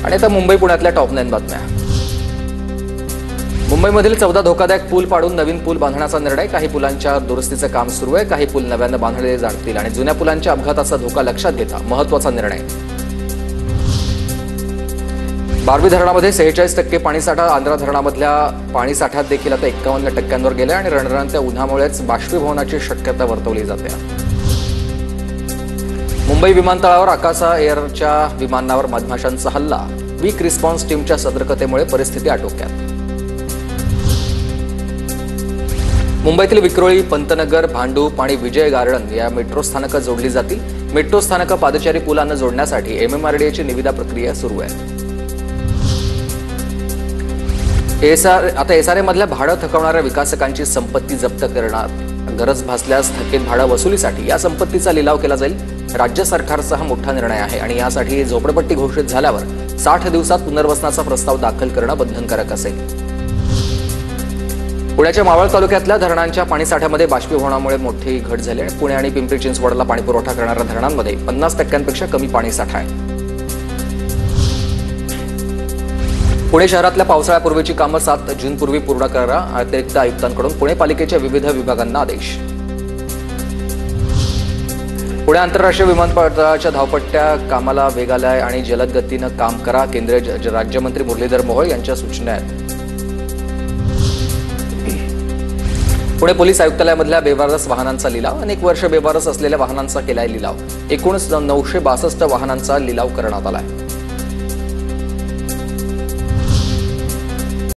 आणि आता मुंबई पुण्यातल्या टॉप 9 बातम्या। मुंबईमधील 14 धोकादायक पूल पाडून नवीन पूल बांधण्याचा निर्णय। काही पुलांच्या दुरुस्तीचे काम सुरू आहे, काही पूल नव्याने बांधले जातील आणि जुन्या पुलांच्या अपघाताचा धोका लक्षात घेता महत्त्वाचा निर्णय। बारवी धरणामध्ये 46% पाणीसाठा। आंध्रा धरणामधल्या पाणीसाठ्यात देखील आता 51% गेले आणि रणरणत्या उन्हामुळेच बाष्पीभवनाची शक्यता वर्तवली जाते। मुंबई विमानतळावर आकाशा एअरच्या विमानावर मधमाशांचा हल्ला। वीक रिस्पॉन्स टीमच्या सतर्कतेमुळे परिस्थिती आटोक्यात। मुंबईतील विक्रोळी, पंतनगर, भांडूप आणि विजय गार्डन या मेट्रो स्थानकं जोडली जातील। मेट्रो स्थानकं पादचारी पुलांना जोडण्यासाठी MMRDAची निविदा प्रक्रिया सुरू आहे। आता SRA मधल्या भाडं थकवणाऱ्या विकासकांची संपत्ती जप्त करणार। गरज भासल्यास थकीत भाडं वसुलीसाठी या संपत्तीचा लिलाव केला जाईल। राज्य सरकारचा हा मोठा निर्णय आहे आणि यासाठी झोपडपट्टी घोषित झाल्यावर 60 दिवसात पुनर्वसनाचा प्रस्ताव दाखल करणं बंधनकारक असेल। पुण्याच्या मावळ तालुक्यातल्या धरणांच्या पाणीसाठ्यामध्ये बाष्पीभवनामुळे मोठी घट झाली आहे। पुणे आणि पिंपरी चिंचवडला पाणीपुरवठा करणाऱ्या धरणांमध्ये 50%पेक्षा कमी पाणीसाठा आहे। पुणे शहरातल्या पावसाळ्यापूर्वीची कामं 7 जूनपूर्वी पूर्ण करा। अतिरिक्त आयुक्तांकडून पुणे पालिकेच्या विविध विभागांना आदेश। पुणे आंतरराष्ट्रीय विमानतळाच्या धावपट्ट्या कामाला वेग आलाय आणि जलद गतीनं काम करा। केंद्रीय राज्यमंत्री मुरलीधर मोहोळ यांच्या सूचना आहेत। पुणे पोलीस आयुक्तालयामधल्या बेवारस वाहनांचा लिलाव। अनेक वर्ष बेवारस असलेल्या वाहनांचा केलाय लिलाव। एकूण 962 वाहनांचा लिलाव करण्यात आलाय।